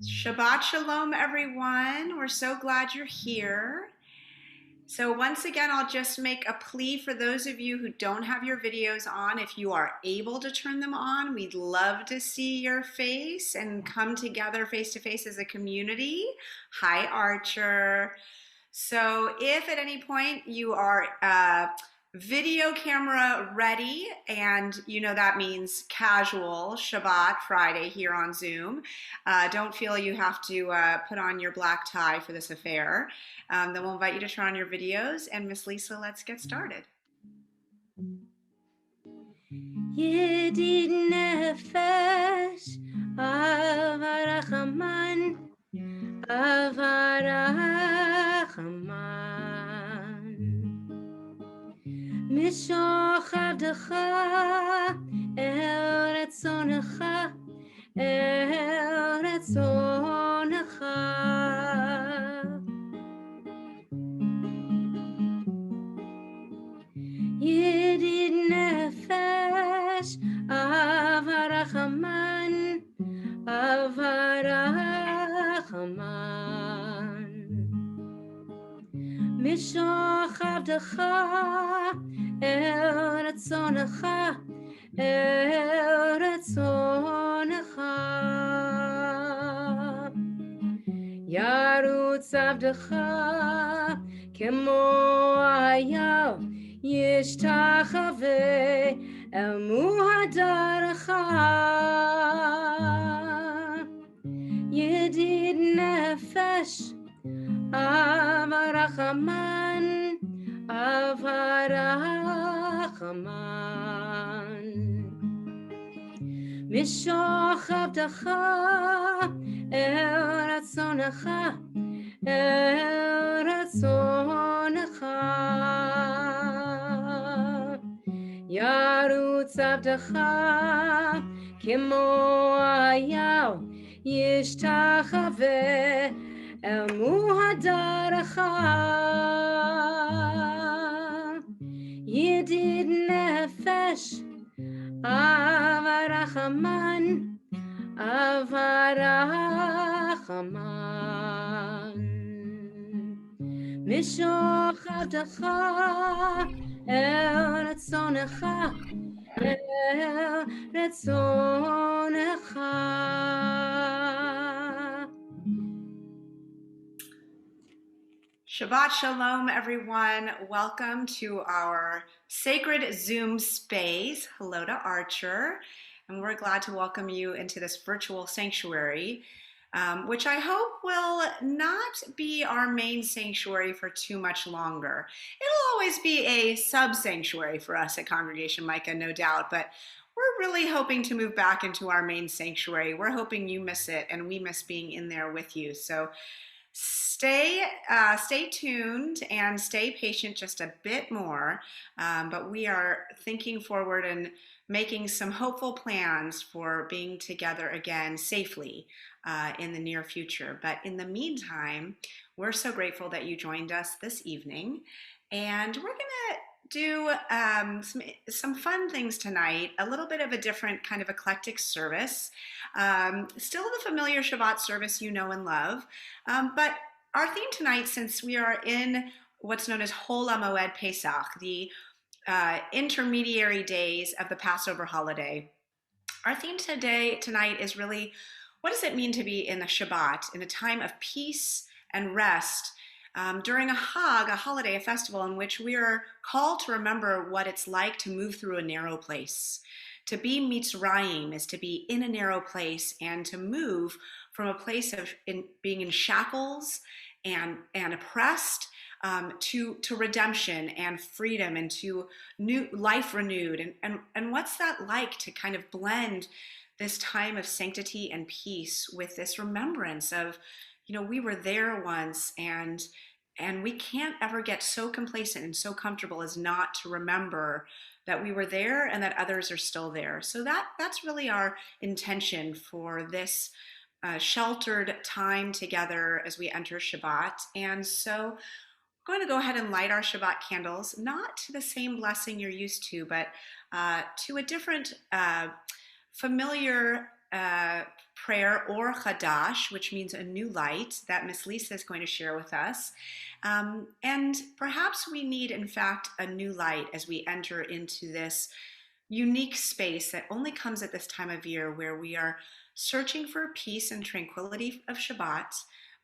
Shabbat Shalom, everyone. We're so glad you're here. So once again, I'll just make a plea for those of you who don't have your videos on. If you are able to turn them on, we'd love to see your face and come together face to face as a community. Hi, Archer. So if at any point you are video camera ready, and you know that means casual Shabbat Friday here on Zoom, don't feel you have to put on your black tie for this affair. Then we'll invite you to turn on your videos. And Miss Lisa, let's get started. ידיד נפש, אברחמן, אברחמן. משוחדך, אל רצונך, אל רצונך. ידיד נפש, אברחמן, אברחמן. משוחדך, אל רצונך, אל רצונך. ירוץ עבדך כמו אייל, ישתחווה אל מוהדרך. ידיד נפש, אברחמן, אברחמן. משוחדך, אל רצונך, אל רצונך. ירוץ עבדך כמו אייל, ישתחווה אל מוהדרך. ידיד נפש, אברחמן, אברחמן. משוחדך, אל רצונך, אל רצונך. Shabbat Shalom, everyone. Welcome to our sacred Zoom space. Hello to Archer. And we're glad to welcome you into this virtual sanctuary, which I hope will not be our main sanctuary for too much longer. It'll always be a sub-sanctuary for us at Congregation Micah, no doubt, but we're really hoping to move back into our main sanctuary. We're hoping you miss it and we miss being in there with you. So stay tuned and stay patient just a bit more, but we are thinking forward and making some hopeful plans for being together again safely in the near future. But in the meantime, we're so grateful that you joined us this evening, and we're gonna do some fun things tonight, a little bit of a different kind of eclectic service. Still the familiar Shabbat service you know and love, but our theme tonight, since we are in what's known as Hol HaMoed Pesach, the intermediary days of the Passover holiday, our theme tonight is really, what does it mean to be in the Shabbat, in a time of peace and rest, during a Hag, a holiday, a festival in which we are called to remember what it's like to move through a narrow place, To be Mitzrayim is to be in a narrow place and to move from a place of being in shackles and oppressed, to redemption and freedom and to new life renewed. And what's that like to kind of blend this time of sanctity and peace with this remembrance of, we were there once, and we can't ever get so complacent and so comfortable as not to remember that we were there and that others are still there. So that's really our intention for this sheltered time together as we enter Shabbat. And so we're going to go ahead and light our Shabbat candles, not to the same blessing you're used to, but to a different familiar prayer, or chadash, which means a new light, that Miss Lisa is going to share with us. And perhaps we need, in fact, a new light as we enter into this unique space that only comes at this time of year, where we are searching for peace and tranquility of Shabbat,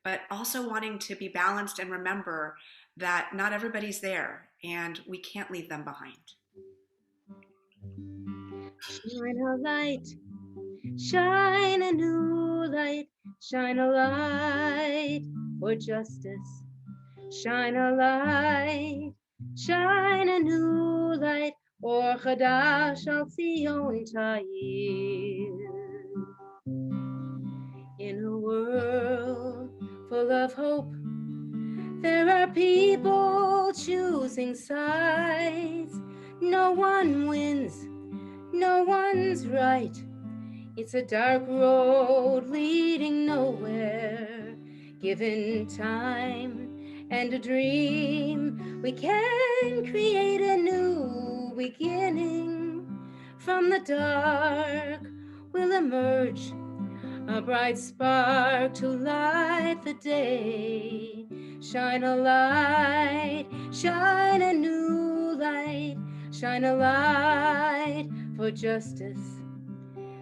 but also wanting to be balanced and remember that not everybody's there and we can't leave them behind. Shine a light, shine a new light, shine a light for justice. Shine a light, shine a new light, or Chadash al Zion Ta'ir. In a world full of hope, there are people choosing sides. No one wins, no one's right. It's a dark road leading nowhere. Given time and a dream, we can create a new beginning. From the dark will emerge a bright spark to light the day. Shine a light, shine a new light, shine a light for justice.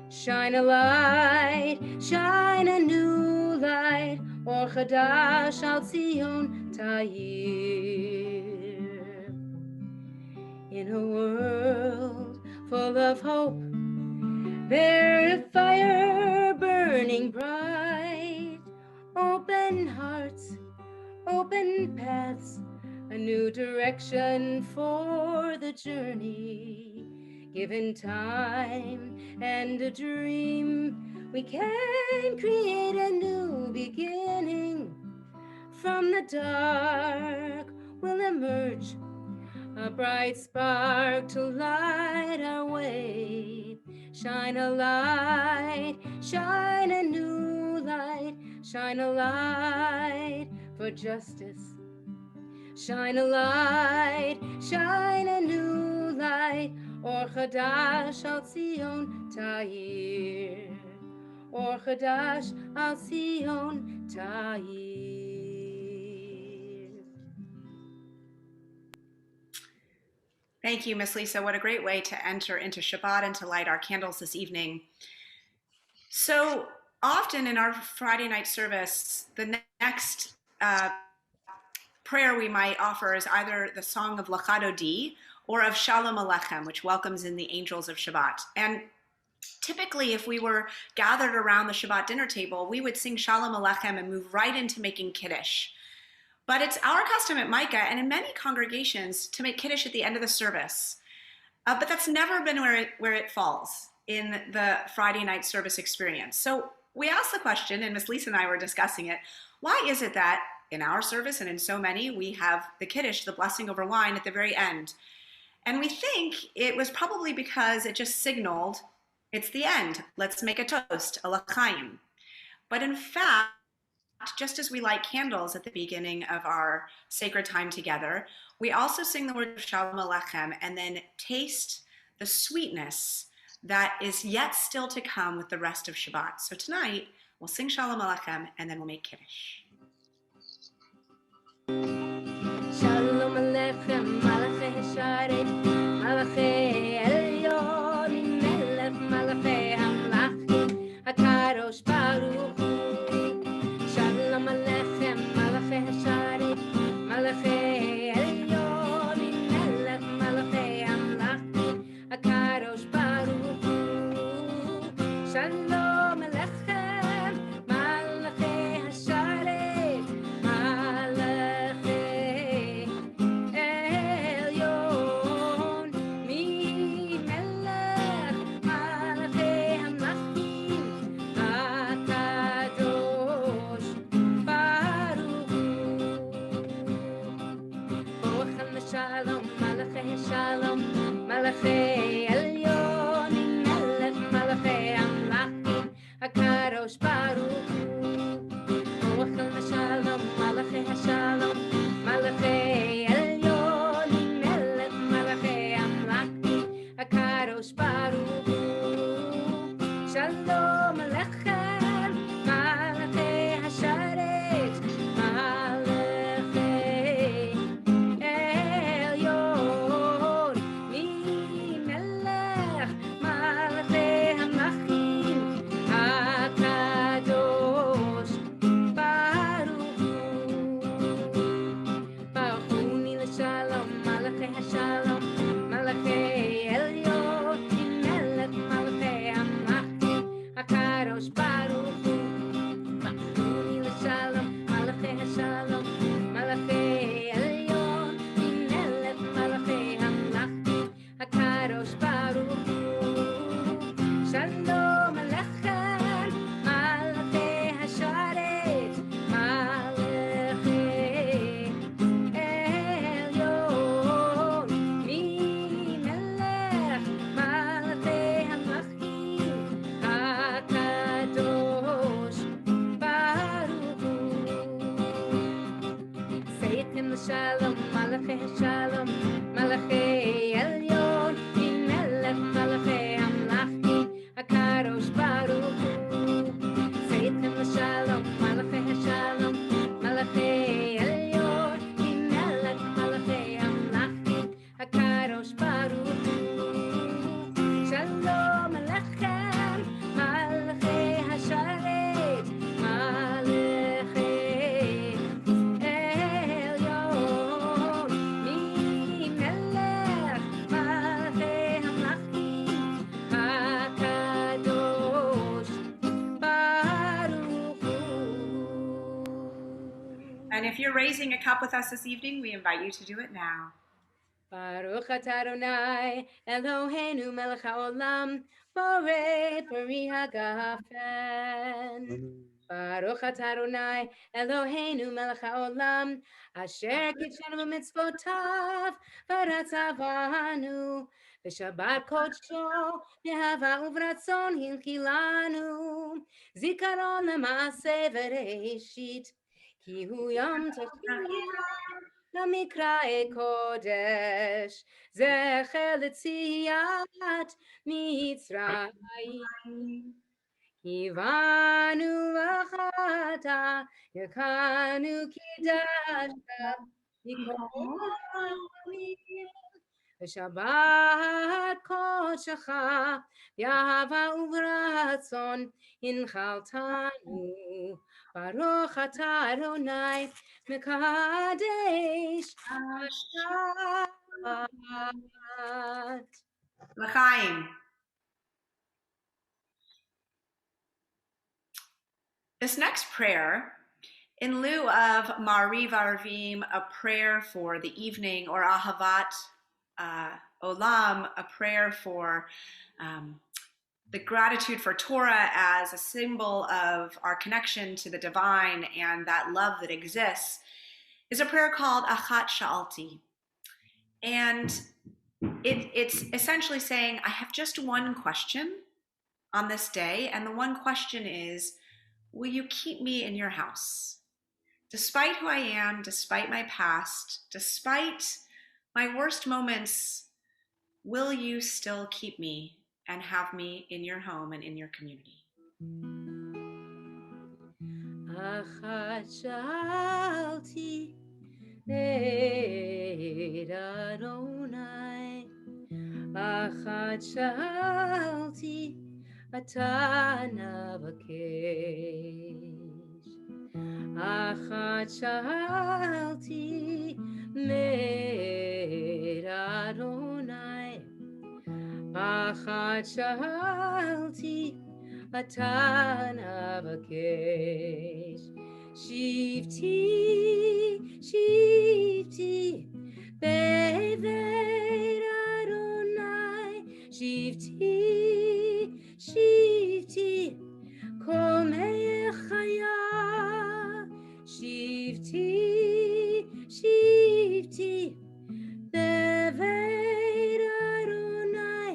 Shine a light, shine a new light, or Chadash al Zion Ta'ir. In a world full of hope, there's a fire burning bright. Open hearts, open paths, a new direction for the journey. Given time and a dream, we can create a new beginning. From the dark will emerge a bright spark to light our way. Shine a light, shine a new light, shine a light for justice. Shine a light, shine a new light, or Chadash al Zion Ta'ir, or Chadash al Zion Ta'ir. Thank you, Miss Lisa. What a great way to enter into Shabbat and to light our candles this evening. So often in our Friday night service, the next prayer we might offer is either the song of Lecha Dodi or of Shalom Aleichem, which welcomes in the angels of Shabbat. And typically, if we were gathered around the Shabbat dinner table, we would sing Shalom Aleichem and move right into making Kiddush. But it's our custom at Micah and in many congregations to make Kiddush at the end of the service. But that's never been where it falls in the Friday night service experience. So we asked the question, and Miss Lisa and I were discussing it, why is it that in our service and in so many, we have the Kiddush, the blessing over wine, at the very end? And we think it was probably because it just signaled, it's the end, let's make a toast, a l'chaim. But in fact, just as we light candles at the beginning of our sacred time together, we also sing the word of Shalom Aleichem and then taste the sweetness that is yet still to come with the rest of Shabbat. So tonight, we'll sing Shalom Aleichem and then we'll make Kiddush. Shalom Aleichem, Malachi Hasharet, Malachi Elyon, Melech Malachi Hamlachim, HaKadosh Baruch Hu. Shalom Aleichem, Malachi Hasharet, Malachi Elyon, Melech Malachi Hamlachim, HaKadosh Baruch Hu. Kadosh Baruch Hu. Rochel Shalom, Malachi Hashalom, Malachi Elyonim, Melech Malachi Amlachim, Kadosh Baruch Hu. Shalom Alechem, Malachi Hasharet, Malachi Elyon, Melech Malachi Amlachim, Hakadosh Baruch Hu. Baruch Hu Shalom, Malachi Hashalom, Malachi Elyon, Melech Malachi Amlachim, Hakadosh Baruch Hu. Baruch Hu Shalom, Malachi Hashalom, Malachi Elyon, Melech Malachi Amlachim, Hakadosh Baruch Hu. Shalom Alechem, Malachi Hasharet, Malachi Elyon, Melech Malachi Amlachim, Hakadosh Baruch Hu. Seitim Shalom, Malachi Shalom, Malachi Elyon, Melech Malachi Amlachim, Hakadosh Baruch Hu. Seitim Shalom, Malachi Shalom, Malachi Elyon, Melech Malachi Amlachim, Hakadosh Baruch Hu. Shalom Alechem, Malachi Hasharet, Malachi Elyon, Melech Malachi Amlachim, Hakadosh Baruch Hu. And if you're raising a cup with us this evening, we invite you to do it now. Baruch atah Adonai, Eloheinu melech haolam, borei peri hagafen. Baruch atah Adonai, Eloheinu melech haolam, asher kitshenu b'mitzvotav, v'ratzavanu, v'shabbat kodsho, ne'ahava uvratzon hilchilanu, zikaron lema'aseh v'reishit, ki hu yom tashiyah, למקראי קודש, זכר ליציאת מצרים. הבנו לחטא, יקנו קידשת, מכל העמים. ושבת קודשך, באהבה וברצון, הנחלתנו. ברוך אתה אדוני, מקדש השבת. L'chaim. This next prayer, in lieu of Mariv Arvim, a prayer for the evening, or Ahavat Olam, a prayer for the gratitude for Torah as a symbol of our connection to the divine and that love that exists, is a prayer called Achat Sha'alti. And it's essentially saying, I have just one question on this day, and the one question is, will you keep me in your house? Despite who I am, despite my past, despite my worst moments, will you still keep me and have me in your home and in your community? Achat sha'alti et Adonai, Achat sha'alti ata navakesh, Achat sha'alti met Adonai, Achat sha'alti ata navakesh. Shivti, shivti, beved Adonai. Shivti, shivti, kol mechaya. Shivti, shivti, beved Adonai.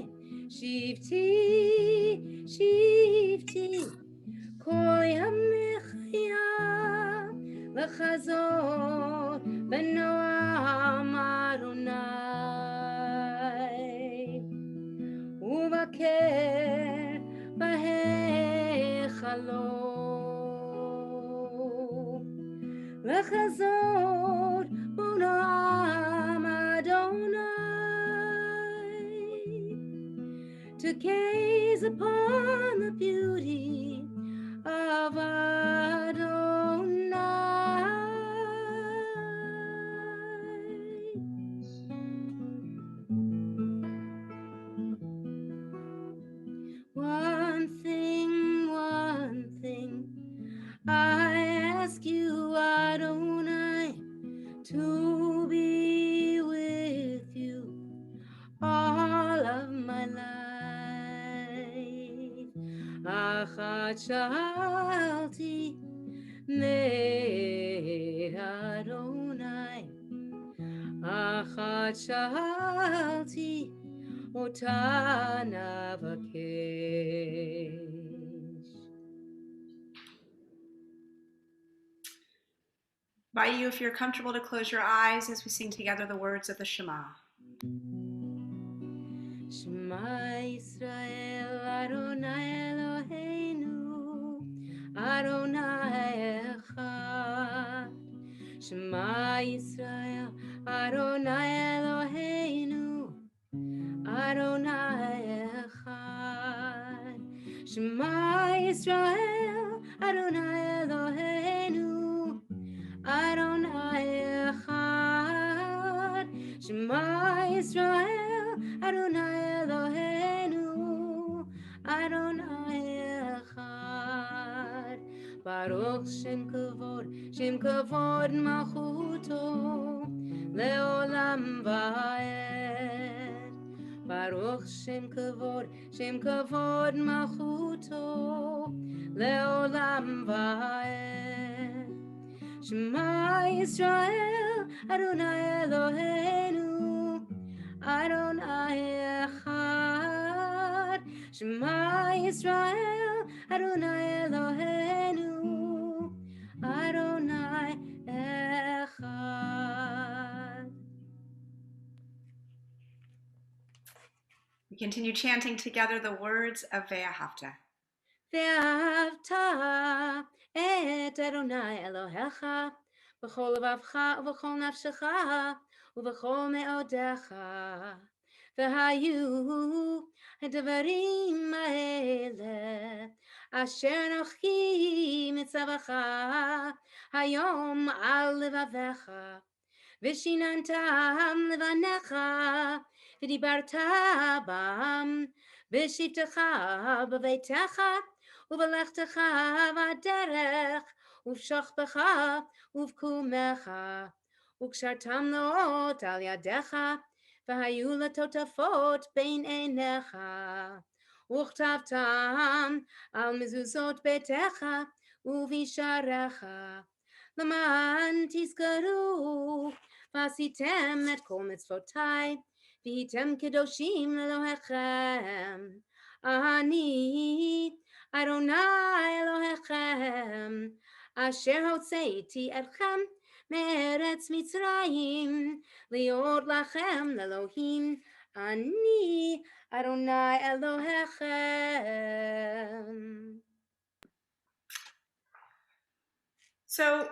Shivti, shivti, לעלות, לחזור בנו עם Adonai, to gaze upon the beauty of Adonai. One thing, I ask you, Adonai, to be with you all of my life. Achat shalti me Adonai, achat shalti otana vakesh. By you, if you're comfortable to close your eyes as we sing together the words of the Shema. Shema Yisrael, Adonai Eloheinu, Adonai Echad. Shema Yisrael, Adonai Eloheinu, Adonai Echad. Shema Yisrael, Adonai Eloheinu, Adonai Echad. Shema Yisrael, Adonai Eloheinu, Adonai Echad. Baruch Shem Kavod Malchuto, Leolam Vaed. Baruch Shem Kavod Malchuto, Leolam Vaed. Shema Yisrael, Adonai Eloheinu, Adonai Echad. Shema Yisrael, Adonai Eloheinu, Adonai Echad. We continue chanting together the words of Ve'ahavta. ואהבת את אדוני אלוהיך בכל לבבך ובכל נפשך ובכל מאודיך. והיו הדברים האלה אשר אנוכי מצווך היום על לבביך, ושיננתם לבניך, ודיברת בם בשבתך בביתך ובלכתך בדרך ובשוכבך ובקומך, וקשרתם לאות על ידיך, והיו לטוטפות בין עיניך, וכתבתם על מזוזות ביתך ובשעריך, למען תזכרו ועשיתם את כל מצוותיי, והייתם קדושים לאלוהיכם. אני אדוני אלוהיכם, אשר הוצאתי אתכם מארץ מצרים, להיות לכם לאלוהים. אני אדוני אלוהיכם. So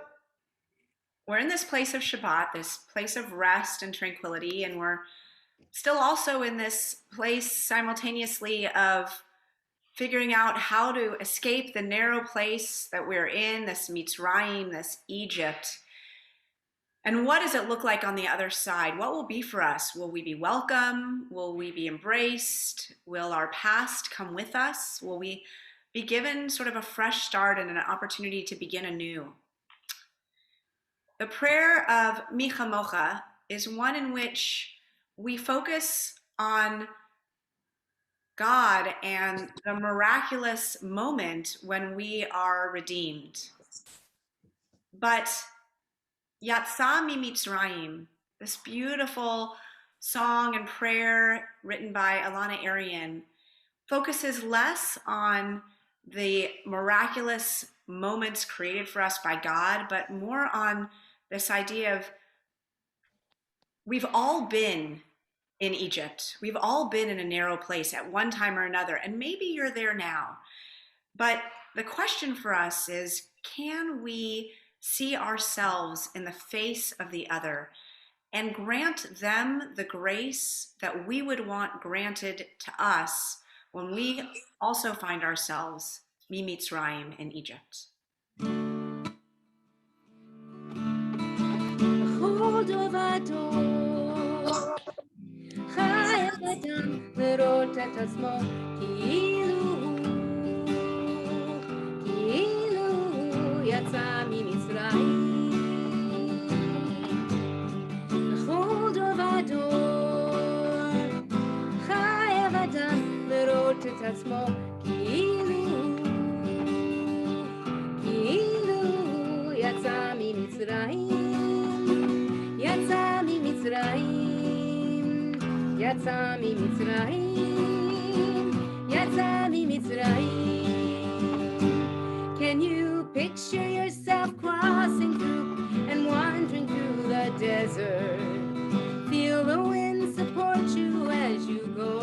we're in this place of Shabbat, this place of rest and tranquility, and we're still also in this place simultaneously of figuring out how to escape the narrow place that we're in, this Mitzrayim, this Egypt. And what does it look like on the other side? What will be for us? Will we be welcome? Will we be embraced? Will our past come with us? Will we be given sort of a fresh start and an opportunity to begin anew? The prayer of Micha Mocha is one in which we focus on God and the miraculous moment when we are redeemed. But Yatsa Mi Mitzrayim, this beautiful song and prayer written by Alana Arian, focuses less on the miraculous moments created for us by God, but more on this idea of we've all been in Egypt. We've all been in a narrow place at one time or another, and maybe you're there now. But The question for us is, can we see ourselves in the face of the other and grant them the grace that we would want granted to us when we also find ourselves Mimitzrayim in Egypt? בכל דור ודור חייב אדם לראות את עצמו כאילו הוא יצא ממצרים. בכל דור ודור חייב אדם לראות את עצמו כאילו הוא יצא ממצרים. יצא ממצרים, יצא ממצרים, יצא ממצרים. Can you picture yourself crossing through and wandering through the desert? Feel the wind support you as you go.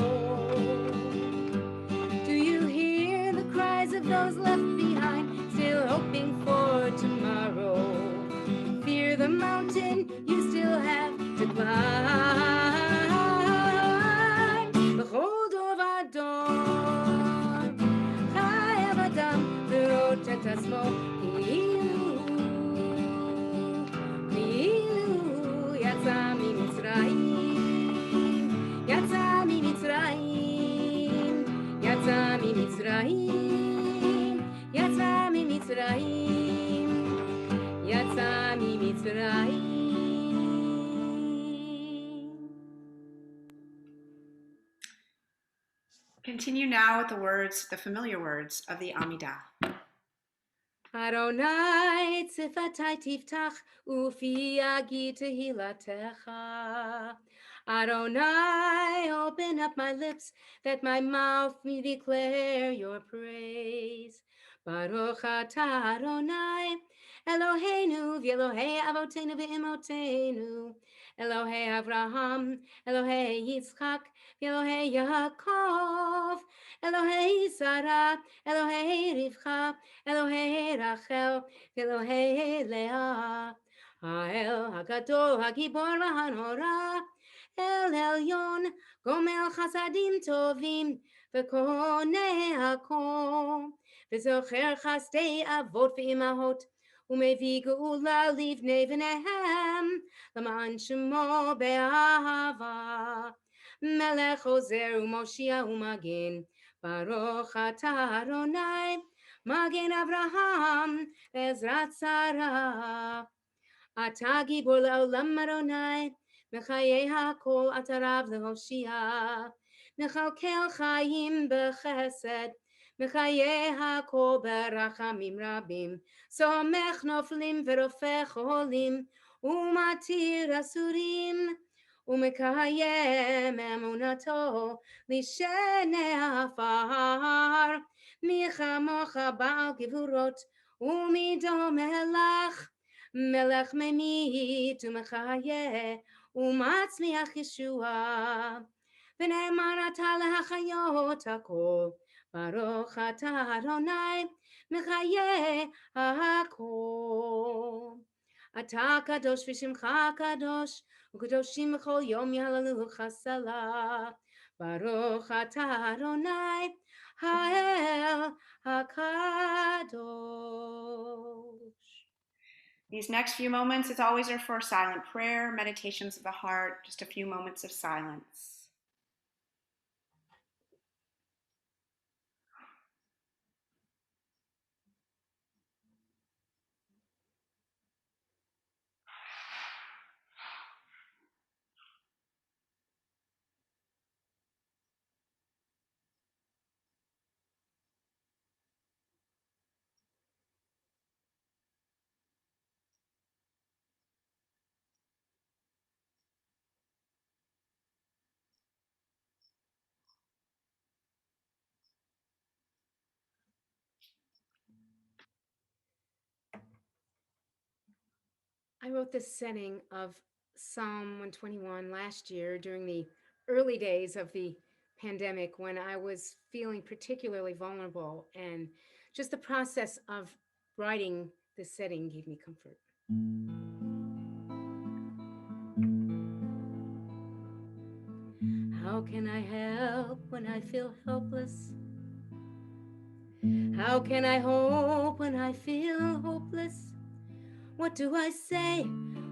Do you hear the cries of those left behind, still hoping for tomorrow? Fear the mountain you still have to climb. בכל דור ודור חייב אדם לראות את עצמו כאילו יצא ממצרים. יצא ממצרים, יצא ממצרים, יצא ממצרים, יצא ממצרים. Continue now with the words, the familiar words of the Amidah. אדוני צפתי תפתח ופי יגיד תהילתך. Adonai, open up my lips that my mouth may declare your praise. Baruch atah Adonai, Eloheinu v'Elohei avotenu v'imotenu, Elohei Avraham, Elohei Yitzchak, v'Elohei Yaakov, Elohei Sarah, Elohei Rivka, Elohei Rachel, v'Elohei Leah, Ha'el HaGadol HaGibor v'Hanora, El Elyon, Gomel Chasadim Tovim, V'Konei HaKol, V'Zocher Chasdei Avot v'Imahot, U'Mevi Geula Livnei V'Nehem, L'Man Shemo Be'ahava, Melech Ozer U'Moshia U'Magen, Baruch atah Adonai, Magen Avraham, Ezrat Sarah, אתה גיבור לעולם אדוני, מחיי הכל אתה רב להושיע, מכלכל חיים בחסד, מחיי הכל ברחמים רבים, סומך נופלים ורופא חולים, ומתיר אסורים, ומקיים אמונתו לשני עפר, מי כמוך בעל גבורות, ומי דומה לך, מלך ממית ומחיה ומצמיח ישועה, ונאמן אתה להחיות הכל, ברוך אתה אדוני מחיה הכל. אתה קדוש ושמך קדוש, וקדושים בכל יום יהללוך סלה, ברוך אתה אדוני האל הקדוש. These next few moments, as always, are for silent prayer, meditations of the heart, just a few moments of silence. I wrote this setting of Psalm 121 last year during the early days of the pandemic when I was feeling particularly vulnerable and just the process of writing the setting gave me comfort. How can I help when I feel helpless? How can I hope when I feel hopeless? What do I say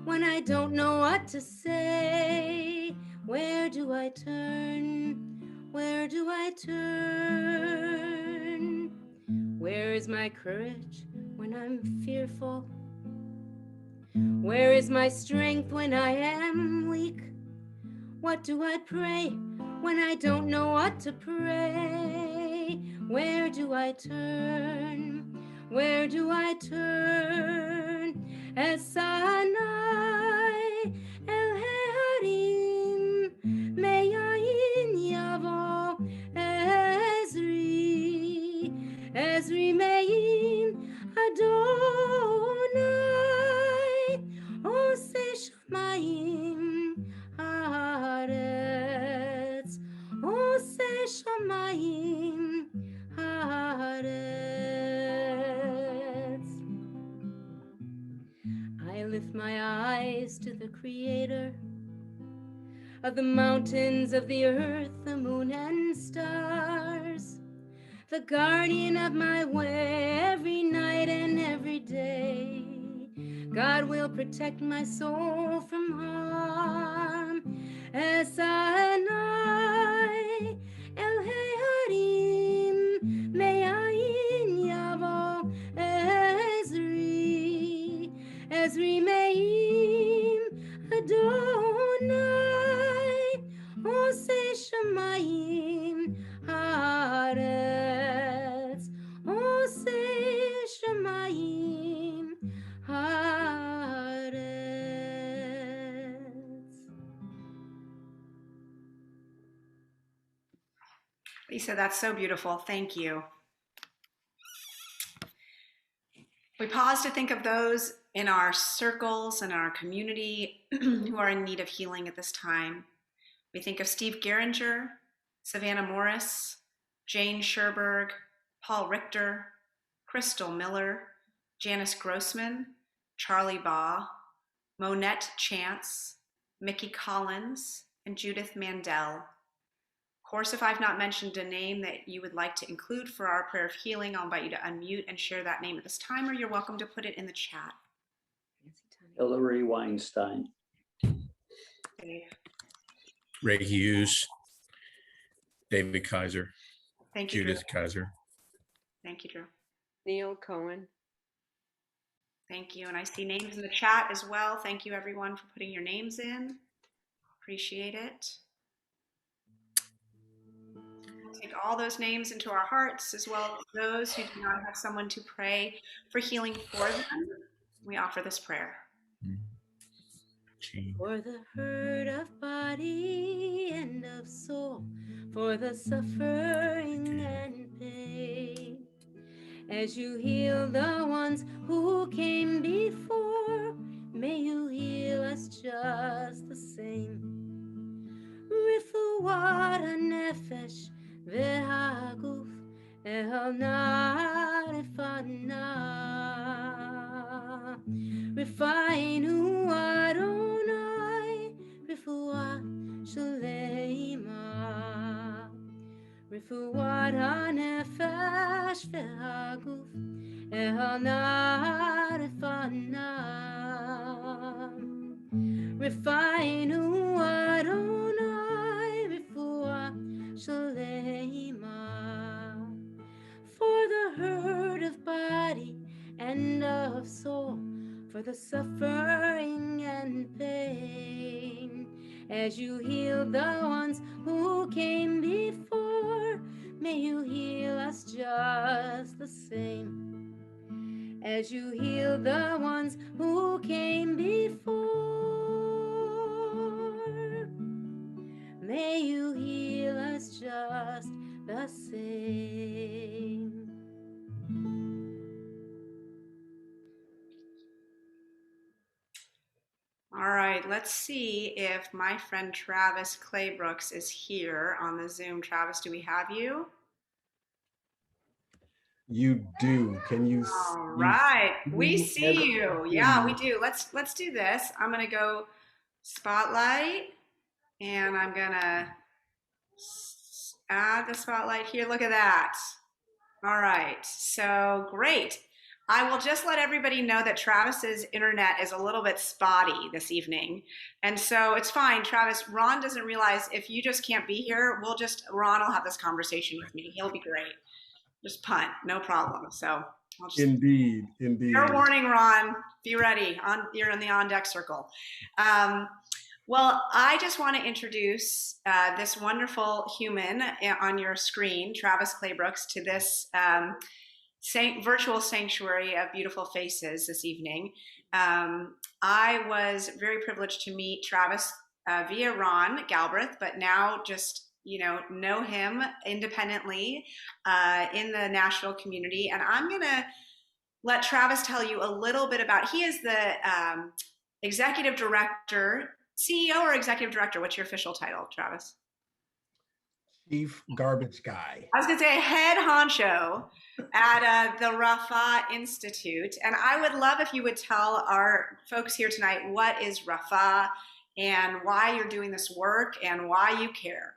when I don't know what to say? Where do I turn? Where do I turn? Where is my courage when I'm fearful? Where is my strength when I am weak? What do I pray when I don't know what to pray? Where do I turn? Where do I turn? Esanai el Harim meyayin yavo Ezri Ezri meyin Adonai Ose shamayim haaretz Ose shamayim haaretz. I lift my eyes to the Creator of the mountains, of the earth, the moon and stars, the guardian of my way every night and every day. God will protect my soul from harm. Esanai el Harim meyayin yavo Ezri Ezri meim Adonai Ose shamayim haaretz Ose shamayim haaretz. Lisa, that's so beautiful. Thank you. We pause to think of those in our circles and our community who are in need of healing at this time. We think of Steve Geringer, Savannah Morris, Jane Sherberg, Paul Richter, Crystal Miller, Janice Grossman, Charlie Baugh, Monette Chance, Mickey Collins, and Judith Mandel. Of course, if I've not mentioned a name that you would like to include for our prayer of healing, I'll invite you to unmute and share that name at this time, or you're welcome to put it in the chat. Hillary Weinstein. Okay. Ray Hughes, David Kaiser, Thank you, Judith Drew. Kaiser. Thank you, Drew. Neil Cohen. Thank you. And I see names in the chat as well. Thank you, everyone, for putting your names in. Appreciate it. We'll take all those names into our hearts, as well as those who do not have someone to pray for healing for them. We offer this prayer. For the hurt of body and of soul, for the suffering and pain, as you heal the ones who came before, may you heal us just the same. Rifuat hanefesh v'haguf el narifana. Rifeinu Adonai, Rifuat Shaleima. Rifuat hanefesh v'haguf el narifana. Rifeinu Adonai, Rifuat Shaleima. For the hurt of body and of soul, for the suffering and pain, as you heal the ones who came before, may you heal us just the same. As you heal the ones who came before, may you heal us just the same. All right, let's see if my friend Travis Claybrooks is here on the Zoom. Travis, do we have you? You do. Can you, All you right, we see and see you. hear Yeah, we me? do. Let's do this. I'm gonna go spotlight, and I'm gonna add the spotlight here. Look at that. All right, so great. I will just let everybody know that Travis's internet is a little bit spotty this evening. And so it's fine, Travis. Ron doesn't realize if you just can't be here, Ron will have this conversation with me. He'll be great. Just punt, no problem. So I'll just, Indeed, fair indeed. warning, Ron, be ready. You're in the on deck circle. Well, I just want to introduce this wonderful human on your screen, Travis Claybrooks, to this virtual sanctuary of beautiful faces this evening. I was very privileged to meet Travis via Ron Galbraith, but now just know him independently in the Nashville community. And I'm going to let Travis tell you a little bit about. He is the executive director, CEO, or executive director. What's your official title, Travis? Chief garbage guy. I was going to say head honcho at the Rafa Institute. And I would love if you would tell our folks here tonight what is Rafa and why you're doing this work and why you care.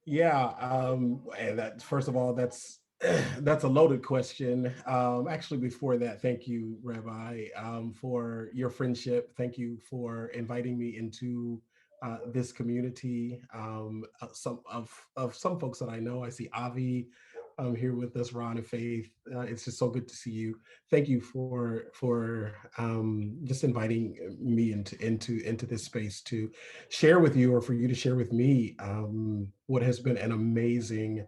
Yeah, and that, first of all, that's a loaded question. Actually, before that, thank you, Rabbi, for your friendship. Thank you for inviting me into this community. Some folks that I know. I see Avi here with us, Ron and Faith. It's just so good to see you. Thank you for just inviting me into this space to share with you, or for you to share with me, what has been an amazing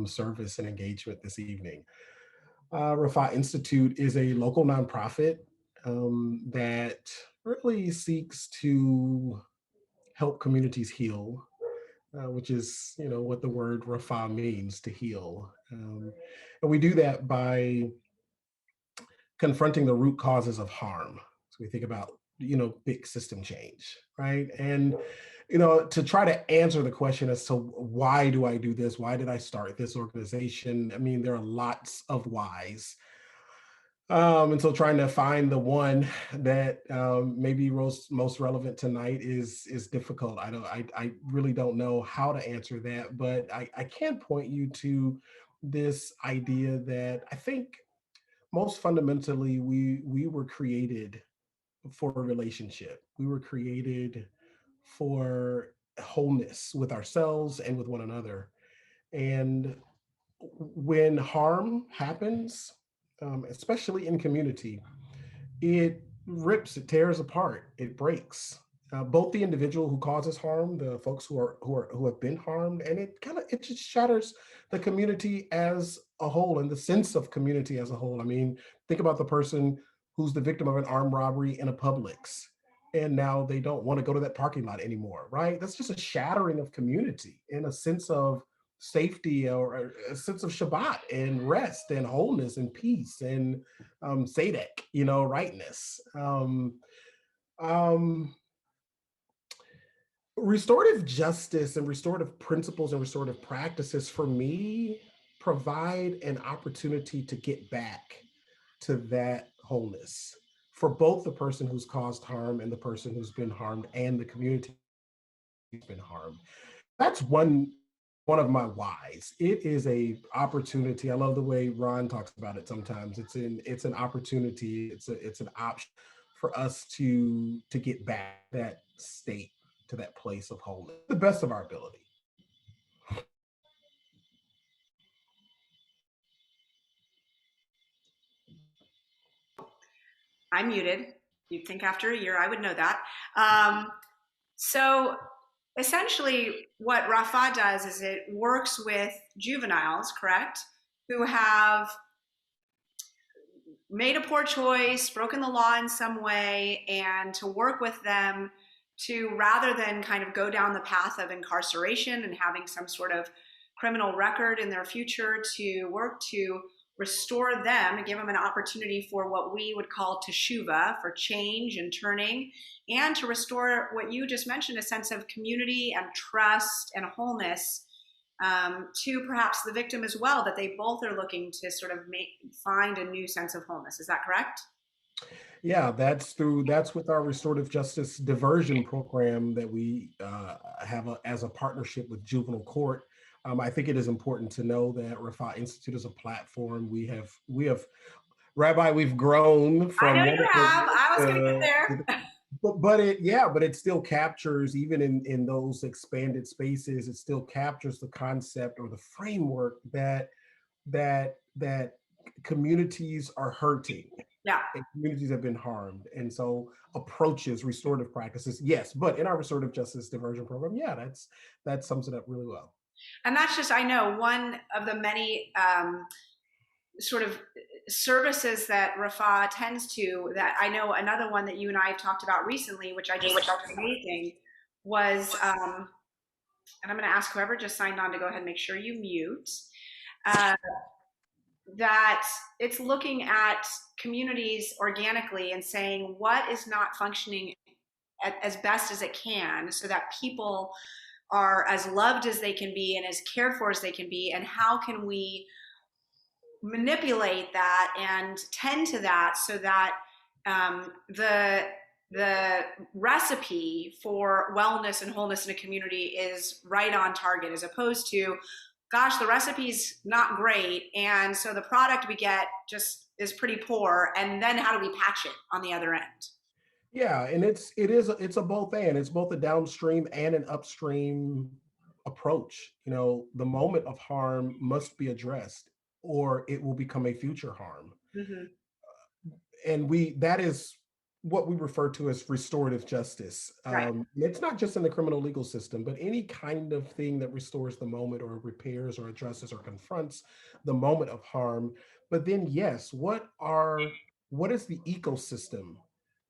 service and engagement this evening. Rafa Institute is a local nonprofit that really seeks to help communities heal, which is, what the word Rafa means, to heal. And we do that by confronting the root causes of harm. So we think about, big system change, right? And, to try to answer the question as to why do I do this? Why did I start this organization? I mean, there are lots of whys. And so trying to find the one that maybe most relevant tonight is difficult. I really don't know how to answer that, but I can point you to this idea that I think most fundamentally we were created for a relationship. We were created for wholeness with ourselves and with one another. And when harm happens, especially in community, it rips, it tears apart, it breaks. Both the individual who causes harm, the folks who have been harmed, and it just shatters the community as a whole and the sense of community as a whole. I mean, think about the person who's the victim of an armed robbery in a Publix, and now they don't want to go to that parking lot anymore, right? That's just a shattering of community and a sense of safety, or a sense of Shabbat and rest and wholeness and peace and Sadek, rightness. Restorative justice and restorative principles and restorative practices, for me, provide an opportunity to get back to that wholeness for both the person who's caused harm and the person who's been harmed and the community who's been harmed. That's one of my whys. It is a opportunity. I love the way Ron talks about it sometimes. It's an opportunity. It's an option for us to get back that state, to that place of wholeness, the best of our ability. I'm muted. You'd think after a year I would know that. So essentially what Rafa does is it works with juveniles, correct, who have made a poor choice, broken the law in some way, and to work with them to, rather than kind of go down the path of incarceration and having some sort of criminal record in their future, to work to restore them and give them an opportunity for what we would call teshuva, for change and turning, and to restore what you just mentioned, a sense of community and trust and wholeness to perhaps the victim as well, that they both are looking to sort of find a new sense of wholeness. Is that correct? Yeah, that's with our restorative justice diversion program that we have as a partnership with juvenile court. I think it is important to know that Rafa Institute is a platform. We have Rabbi, we've grown I know from one you have. I was going to get there. but it still captures, even in those expanded spaces, it still captures the concept or the framework that communities are hurting. Yeah. And communities have been harmed. And so approaches, restorative practices, yes, but in our restorative justice diversion program, yeah, that sums it up really well. And that's just, I know, one of the many sort of services that Rafa tends to, that I know another one that you and I have talked about recently, which I just thought was amazing, was, and I'm going to ask whoever just signed on to go ahead and make sure you mute, that it's looking at communities organically and saying what is not functioning as best as it can so that people are as loved as they can be and as cared for as they can be, and how can we manipulate that and tend to that so that the recipe for wellness and wholeness in a community is right on target, as opposed to, gosh, the recipe's not great, and so the product we get just is pretty poor, and then how do we patch it on the other end? Yeah, and it's a both and. It's both a downstream and an upstream approach. The moment of harm must be addressed, or it will become a future harm. Mm-hmm. And that is what we refer to as restorative justice. Right. It's not just in the criminal legal system, but any kind of thing that restores the moment or repairs or addresses or confronts the moment of harm. But then, yes, what is the ecosystem?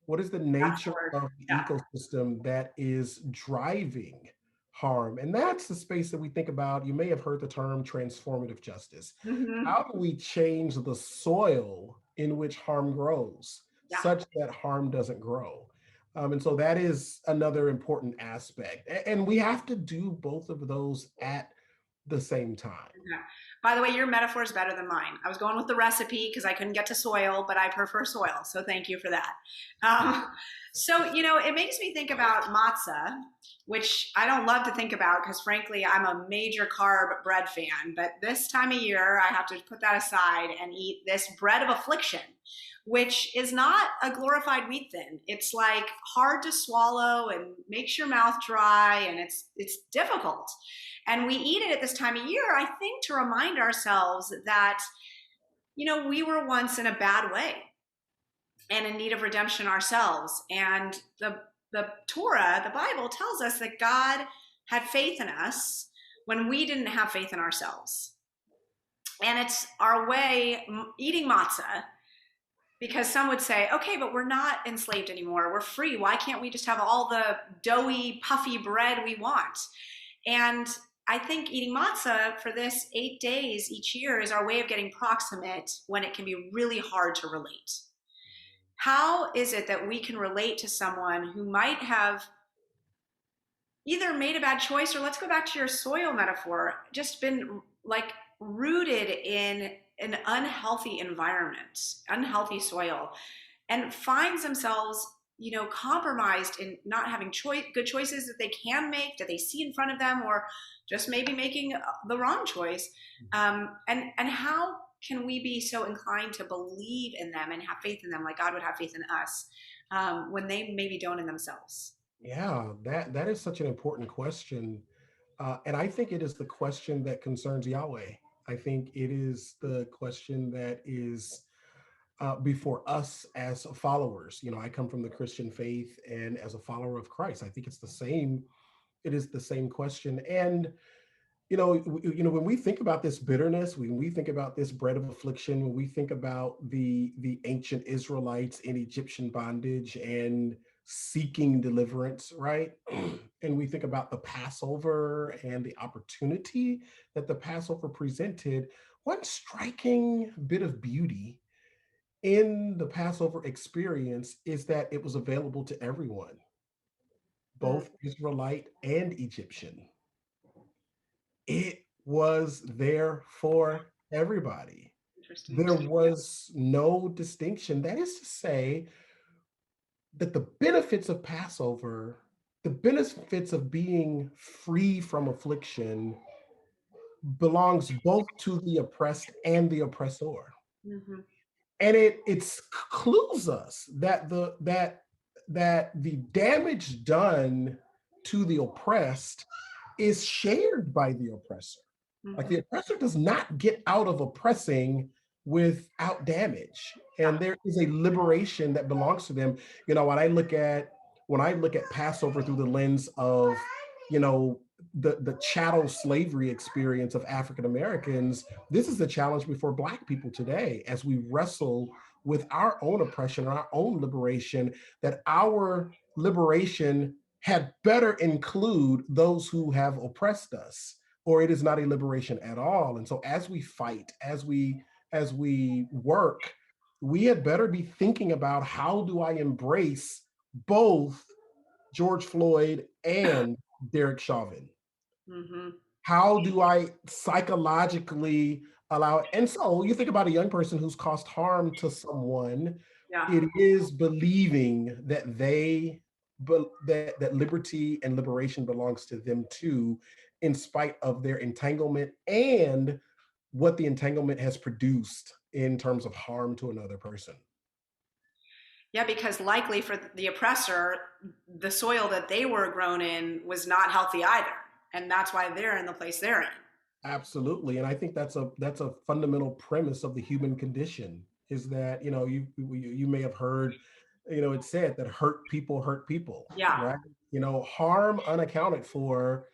What is the nature of the ecosystem that is driving harm? And that's the space that we think about. You may have heard the term transformative justice. Mm-hmm. How do we change the soil in which harm grows such that harm doesn't grow? And so that is another important aspect. And we have to do both of those at the same time. Yeah. By the way, your metaphor is better than mine. I was going with the recipe because I couldn't get to soil, but I prefer soil. So thank you for that. So, it makes me think about matzah, which I don't love to think about because, frankly, I'm a major carb bread fan. But this time of year, I have to put that aside and eat this bread of affliction, which is not a glorified wheat thin. It's like hard to swallow and makes your mouth dry, and it's difficult. And we eat it at this time of year, I think, to remind ourselves that, we were once in a bad way and in need of redemption ourselves. And the Torah, the Bible, tells us that God had faith in us when we didn't have faith in ourselves. And it's our way, eating matzah, because some would say, okay, but we're not enslaved anymore. We're free. Why can't we just have all the doughy, puffy bread we want? And I think eating matzah for this 8 days each year is our way of getting proximate when it can be really hard to relate. How is it that we can relate to someone who might have either made a bad choice, or let's go back to your soil metaphor, just been like rooted in an unhealthy environment, unhealthy soil, and finds themselves compromised in not having good choices that they can make, that they see in front of them, or just maybe making the wrong choice. And how can we be so inclined to believe in them and have faith in them like God would have faith in us when they maybe don't in themselves? Yeah, that is such an important question. And I think it is the question that concerns Yahweh. I think it is the question that is before us as followers. I come from the Christian faith, and as a follower of Christ, I think it is the same question. And when we think about this bitterness, when we think about this bread of affliction, when we think about the ancient Israelites in Egyptian bondage and seeking deliverance, right? And we think about the Passover and the opportunity that the Passover presented, one striking bit of beauty in the Passover experience is that it was available to everyone, both Israelite and Egyptian. It was there for everybody. Interesting. There was no distinction. That is to say that the benefits of Passover, the benefits of being free from affliction, belongs both to the oppressed and the oppressor. Mm-hmm. And it clues us that the damage done to the oppressed is shared by the oppressor. Like Mm-hmm. the oppressor does not get out of oppressing without damage, and there is a liberation that belongs to them. You know, when I look at Passover through the lens of, you know, the chattel slavery experience of African Americans, this is the challenge before Black people today as we wrestle with our own oppression and our own liberation, that our liberation had better include those who have oppressed us, or it is not a liberation at all. And so as we fight, as we work, we had better be thinking about, how do I embrace both George Floyd and Derek Chauvin? Mm-hmm. How do I psychologically allow it? And so you think about a young person who's caused harm to someone, Yeah. it is believing that that liberty and liberation belongs to them too, in spite of their entanglement and what the entanglement has produced in terms of harm to another person. Yeah, because likely for the oppressor, the soil that they were grown in was not healthy either. And that's why they're in the place they're in. Absolutely, and I think that's a fundamental premise of the human condition. Is that, you know, you may have heard, you know, it said that hurt people, Yeah. right? You know, harm unaccounted for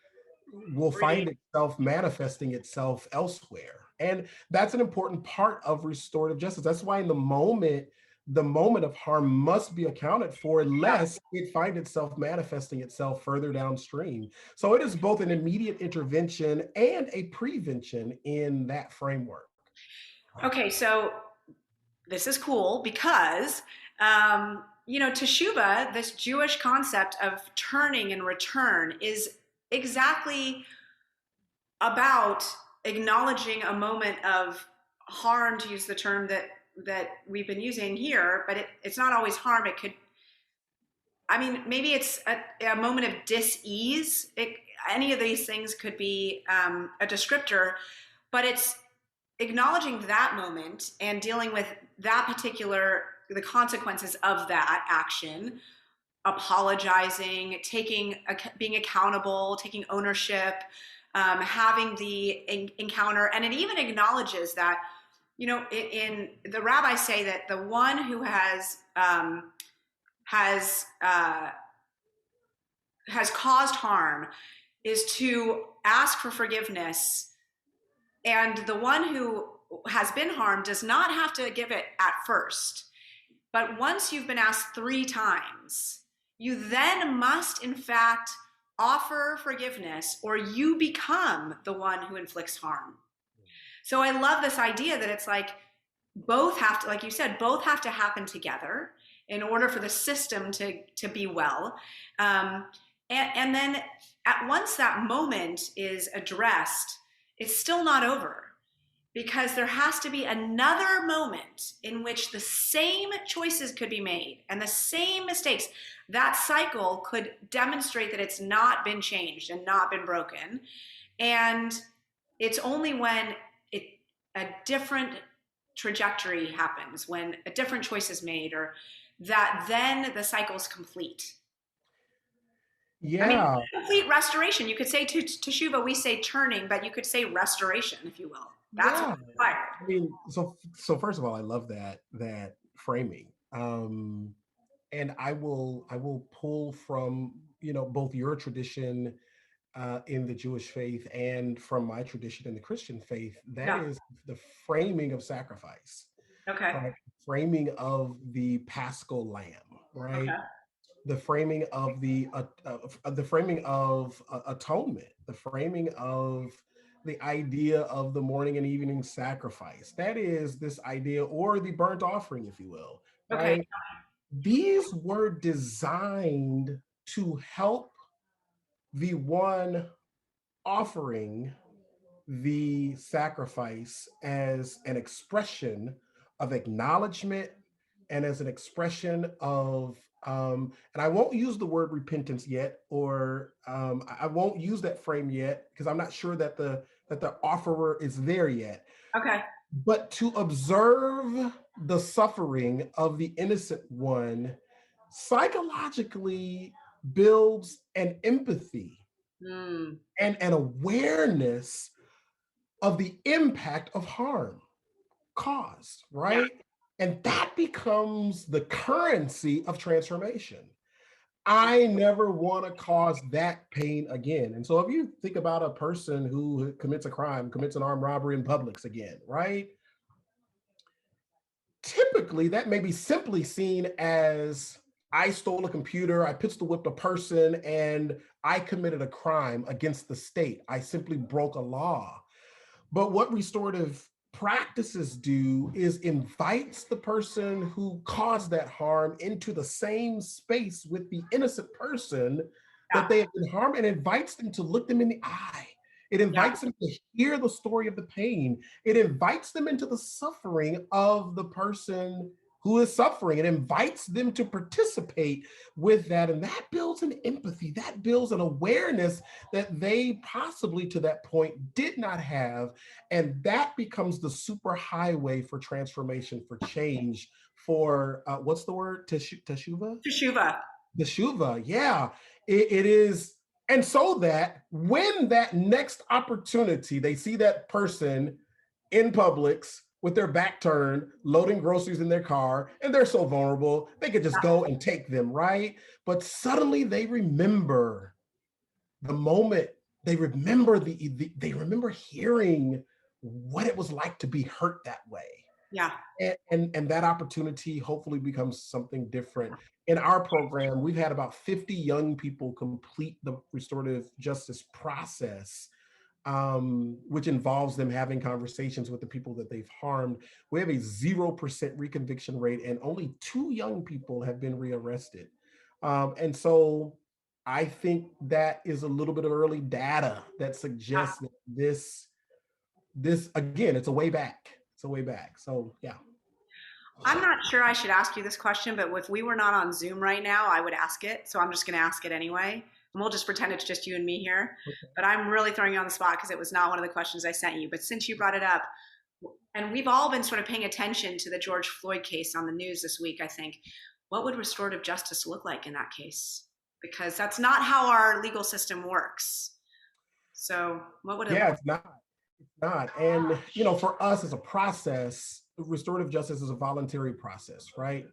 will Breathe. find itself manifesting itself elsewhere. And that's an important part of restorative justice. That's why in the moment of harm must be accounted for, Yeah. lest it find itself manifesting itself further downstream. So it is both an immediate intervention and a prevention in that framework. Okay, so this is cool because, Teshuvah, this Jewish concept of turning and return, is exactly about acknowledging a moment of harm, to use the term that we've been using here, but it's not always harm. It could, I mean, maybe it's a moment of dis-ease. Any of these things could be a descriptor, but it's acknowledging that moment and dealing with the consequences of that action, apologizing, being accountable, taking ownership, having the encounter. And it even acknowledges that, in the rabbis say that the one who has caused harm is to ask for forgiveness, and the one who has been harmed does not have to give it at first. But once you've been asked 3 times, you then must, in fact, offer forgiveness, or you become the one who inflicts harm. So I love this idea that it's like both have to, like you said, both have to happen together in order for the system to be well. And then once that moment is addressed, it's still not over, because there has to be another moment in which the same choices could be made and the same mistakes. That cycle could demonstrate that it's not been changed and not been broken. And it's only when a different trajectory happens, when a different choice is made, or that then the cycle's complete. I mean, Yeah. complete restoration. You could say to Teshuvah, we say turning, but you could say restoration, if you will. That's what's required. I mean, so first of all, I love that framing. And I will pull from, you know, both your tradition in the Jewish faith and from my tradition in the Christian faith. That Yeah. is the framing of sacrifice, Okay. right? Framing of the Paschal Lamb, right? Okay. The framing of the framing of atonement, the framing of the idea of the morning and evening sacrifice. That is this idea, or the burnt offering, if you will, Okay. right? These were designed to help the one offering the sacrifice as an expression of acknowledgement and as an expression of, and I won't use the word repentance yet, or I won't use that frame yet because I'm not sure that the offerer is there yet. Okay. But to observe the suffering of the innocent one psychologically builds an empathy and an awareness of the impact of harm caused, right? Yeah. And that becomes the currency of transformation. I never want to cause that pain again. And so if you think about a person who commits a crime, commits an armed robbery in Publix again, right? Typically, that may be simply seen as I stole a computer, I pistol whipped a person, and I committed a crime against the state. I simply broke a law. But what restorative practices do is invites the person who caused that harm into the same space with the innocent person that they have been harmed, and invites them to look them in the eye. It invites them to hear the story of the pain. It invites them into the suffering of the person who is suffering. It invites them to participate with that. And that builds an empathy, that builds an awareness that they possibly to that point did not have. And that becomes the super highway for transformation, for change, for what's the word? Teshuva? Teshuva, yeah. It is. And so that when that next opportunity, they see that person in Publix with their back turned, loading groceries in their car, and they're so vulnerable, they could just go and take them, right? But suddenly they remember the moment, they remember they remember hearing what it was like to be hurt that way. Yeah. And that opportunity hopefully becomes something different. In our program, we've had about 50 young people complete the restorative justice process, which involves them having conversations with the people that they've harmed. We have a 0% reconviction rate, and only 2 young people have been rearrested. And so I think that is a little bit of early data that suggests that this again, it's a way back. It's a way back. So yeah. I'm not sure I should ask you this question, but if we were not on Zoom right now, I would ask it. So I'm just going to ask it anyway. And we'll just pretend it's just you and me here. Okay. But I'm really throwing you on the spot because it was not one of the questions I sent you. But since you brought it up, and we've all been sort of paying attention to the George Floyd case on the news this week, I think, what would restorative justice look like in that case? Because that's not how our legal system works. So what would it look like? It's not. It's not. And, you know, for us as a process, restorative justice is a voluntary process, right?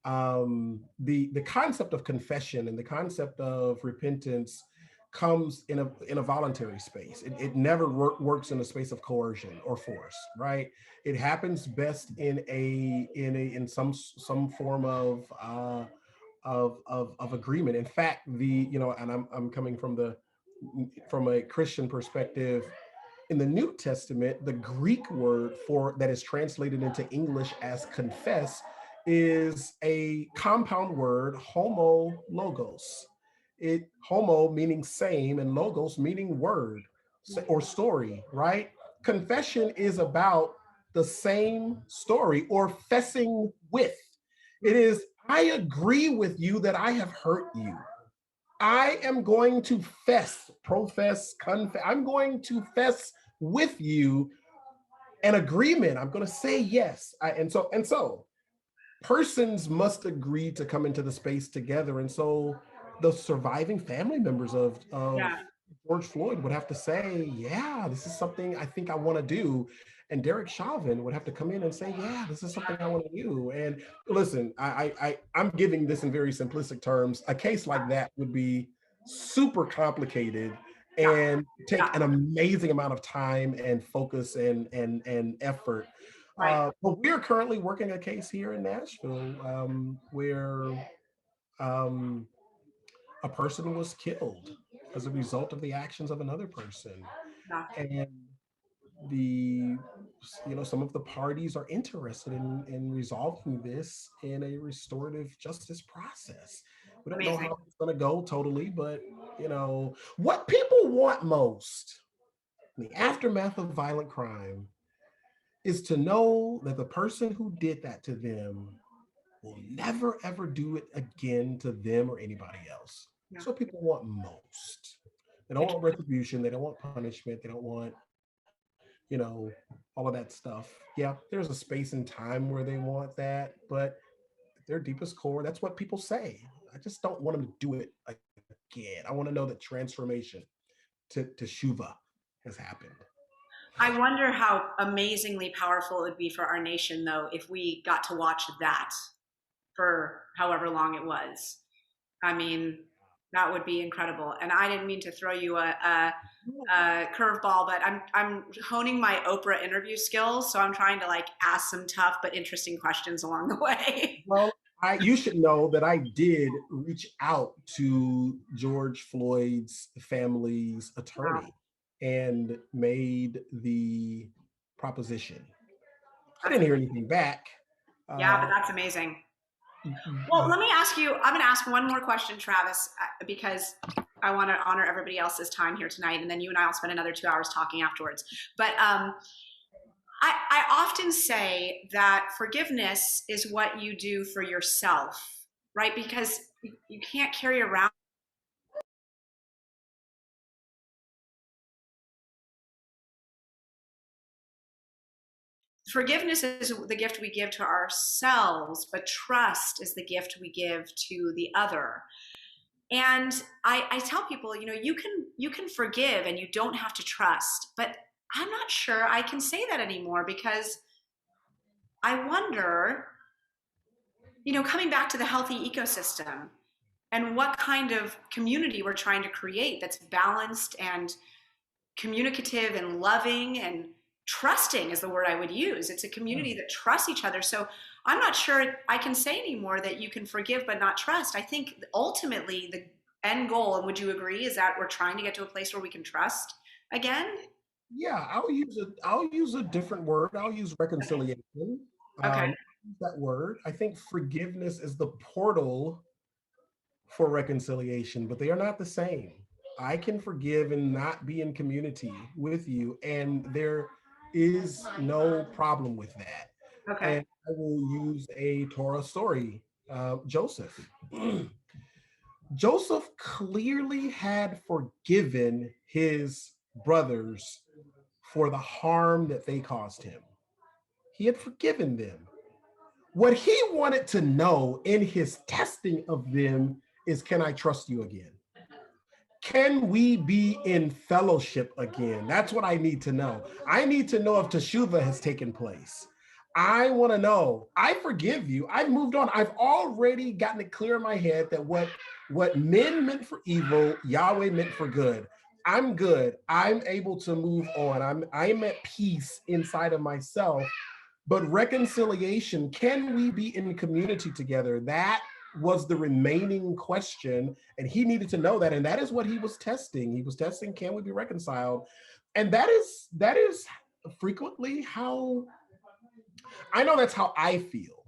The concept of confession and the concept of repentance comes in a voluntary space. It never works in a space of coercion or force, right? It happens best in some form of agreement. In fact, and I'm coming from a Christian perspective. In the New Testament, the Greek word for that is translated into English as confess is a compound word, homo logos. Homo meaning same and logos meaning word or story, right? Confession is about the same story or fessing with. It is, I agree with you that I have hurt you. I am going to profess, confess. I'm going to fess with you an agreement. I'm going to say yes. And so persons must agree to come into the space together. And so the surviving family members of George Floyd would have to say, yeah, this is something I think I want to do. And Derek Chauvin would have to come in and say, yeah, this is something I want to do. And listen, I'm giving this in very simplistic terms. A case like that would be super complicated and take an amazing amount of time and focus and effort. Right. But we are currently working a case here in Nashville where a person was killed as a result of the actions of another person. And some of the parties are interested in resolving this in a restorative justice process. We don't know how it's going to go totally, but what people want most The aftermath of violent crime is to know that the person who did that to them will never ever do it again to them or anybody else. Yeah. That's what people want most. They don't want retribution. They don't want punishment. They don't want, all of that stuff. Yeah, there's a space and time where they want that, but at their deepest core, that's what people say. I just don't want them to do it again. I want to know that transformation to Shuva has happened. I wonder how amazingly powerful it would be for our nation, though, if we got to watch that for however long it was. I mean, that would be incredible. And I didn't mean to throw you a curveball, but I'm honing my Oprah interview skills, so I'm trying to like ask some tough but interesting questions along the way. Well, you should know that I did reach out to George Floyd's family's attorney and made the proposition. I didn't hear anything back. Yeah, but that's amazing. Well, let me ask you, I'm going to ask one more question, Travis, because I want to honor everybody else's time here tonight, and then you and I will spend another 2 hours talking afterwards. But I often say that forgiveness is what you do for yourself, right? Because you can't carry around forgiveness is the gift we give to ourselves, but trust is the gift we give to the other. And I tell people, you can forgive and you don't have to trust, but I'm not sure I can say that anymore, because I wonder, coming back to the healthy ecosystem and what kind of community we're trying to create that's balanced and communicative and loving and trusting is the word I would use. It's a community that trusts each other. So I'm not sure I can say anymore that you can forgive but not trust. I think ultimately the end goal, and would you agree, is that we're trying to get to a place where we can trust again? Yeah, I'll use a different word. I'll use reconciliation. Okay. That word. I think forgiveness is the portal for reconciliation, but they are not the same. I can forgive and not be in community with you, and there is no problem with that. Okay. And I will use a Torah story. Joseph. Joseph clearly had forgiven his brothers for the harm that they caused him. He had forgiven them. What he wanted to know in his testing of them is, can I trust you again? Can we be in fellowship again? That's what I need to know. I need to know if teshuvah has taken place. I want to know, I forgive you. I've moved on. I've already gotten it clear in my head that what men meant for evil, Yahweh meant for good. I'm good. I'm able to move on. I'm at peace inside of myself. But reconciliation, can we be in community together? That was the remaining question, and he needed to know that, and that is what he was testing. He was testing, can we be reconciled? And that is frequently how I know, that's how I feel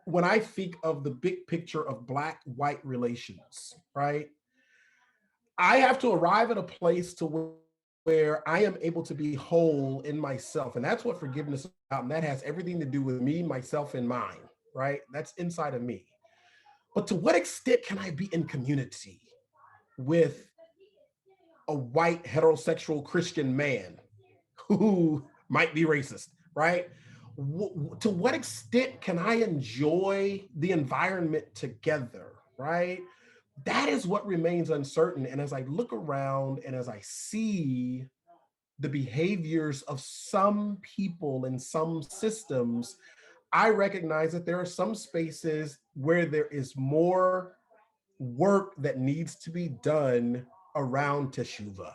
when I think of the big picture of Black-white relations, right? I have to arrive at a place to where I am able to be whole in myself. And that's what forgiveness is about. And that has everything to do with me, myself, and mine, right? That's inside of me. But to what extent can I be in community with a white heterosexual Christian man who might be racist, right? To what extent can I enjoy the environment together, right? That is what remains uncertain. And as I look around and as I see the behaviors of some people in some systems, I recognize that there are some spaces where there is more work that needs to be done around teshuvah.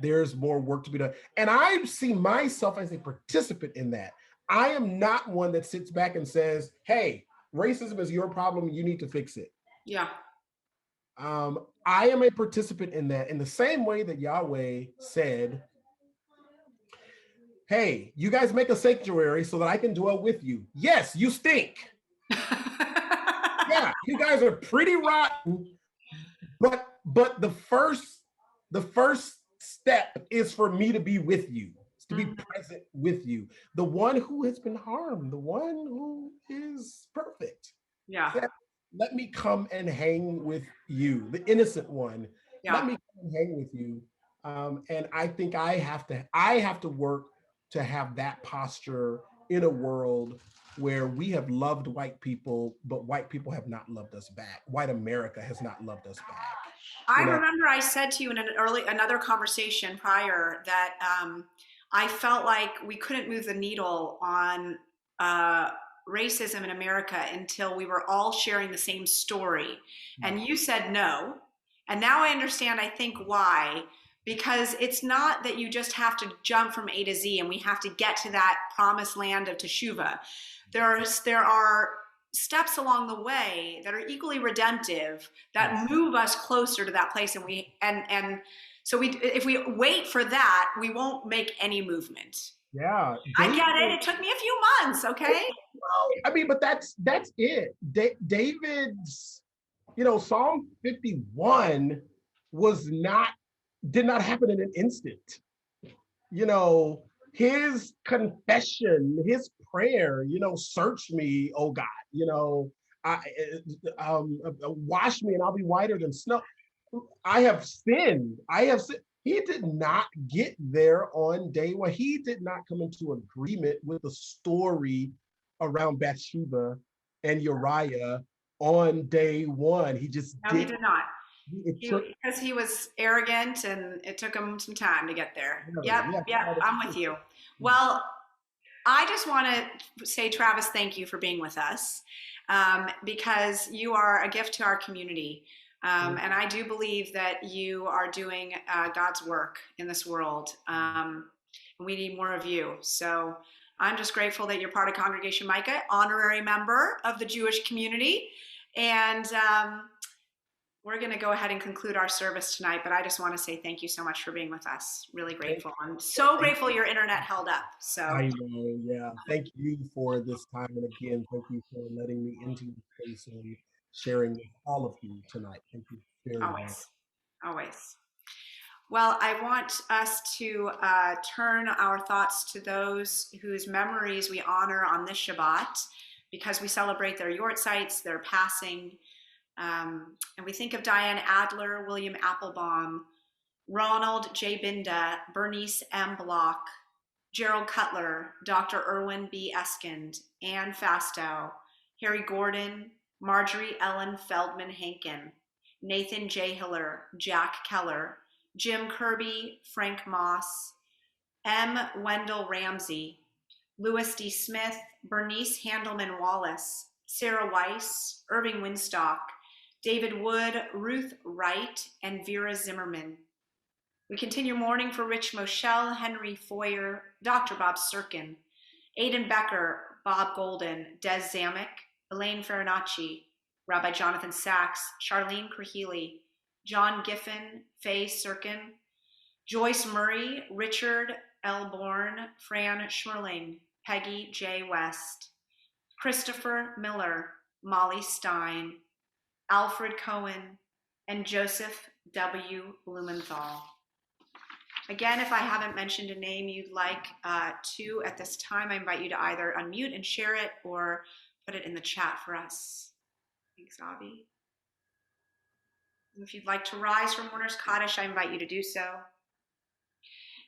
There's more work to be done. And I see myself as a participant in that. I am not one that sits back and says, hey, racism is your problem, you need to fix it. Yeah. I am a participant in that, in the same way that Yahweh said, hey, you guys make a sanctuary so that I can dwell with you. Yes, you stink. Yeah, you guys are pretty rotten, but the first step is for me to be with you, to be present with you. The one who has been harmed, the one who is perfect. Yeah. Said, let me come and hang with you, the innocent one. Yeah. Let me come and hang with you. And I think I have to work to have that posture in a world where we have loved white people, but white people have not loved us back. White America has not loved us back. I remember I said to you in another conversation prior that I felt like we couldn't move the needle on racism in America until we were all sharing the same story. And you said no. And now I understand, I think, why. Because it's not that you just have to jump from A to Z and we have to get to that promised land of Teshuvah. There are steps along the way that are equally redemptive that move us closer to that place, and so if we wait for that, we won't make any movement. Yeah, I get it. It took me a few months. Okay. Well, I mean, but that's it. David's, Psalm 51 did not happen in an instant. His confession, his prayer, search me, oh God, wash me and I'll be whiter than snow. I have sinned. He did not get there on day one. He did not come into agreement with the story around Bathsheba and Uriah on day one. He just he did not. Because he was arrogant and it took him some time to get there. Yep, I'm with you. Well, I just want to say, Travis, thank you for being with us because you are a gift to our community. And I do believe that you are doing God's work in this world. We need more of you. So I'm just grateful that you're part of Congregation Micah, honorary member of the Jewish community. And we're going to go ahead and conclude our service tonight, but I just want to say thank you so much for being with us. Really grateful. I'm so grateful your internet held up. So I know, yeah. Thank you for this time. And again, thank you for letting me into your space and sharing with all of you tonight. Thank you very much. Always. Well, I want us to turn our thoughts to those whose memories we honor on this Shabbat because we celebrate their yortzites, their passing. And we think of Diane Adler, William Applebaum, Ronald J. Binda, Bernice M. Block, Gerald Cutler, Dr. Irwin B. Eskind, Anne Fastow, Harry Gordon, Marjorie Ellen Feldman Hankin, Nathan J. Hiller, Jack Keller, Jim Kirby, Frank Moss, M. Wendell Ramsey, Louis D. Smith, Bernice Handelman Wallace, Sarah Weiss, Irving Winstock, David Wood, Ruth Wright, and Vera Zimmerman. We continue mourning for Rich Moschel, Henry Foyer, Dr. Bob Sirkin, Aidan Becker, Bob Golden, Des Zamek, Elaine Farinacci, Rabbi Jonathan Sachs, Charlene Krahili, John Giffen, Faye Sirkin, Joyce Murray, Richard L. Bourne, Fran Schmerling, Peggy J. West, Christopher Miller, Molly Stein, Alfred Cohen, and Joseph W. Blumenthal. Again, if I haven't mentioned a name you'd like to at this time, I invite you to either unmute and share it or put it in the chat for us. Thanks, Avi. And if you'd like to rise from Mourner's Kaddish, I invite you to do so.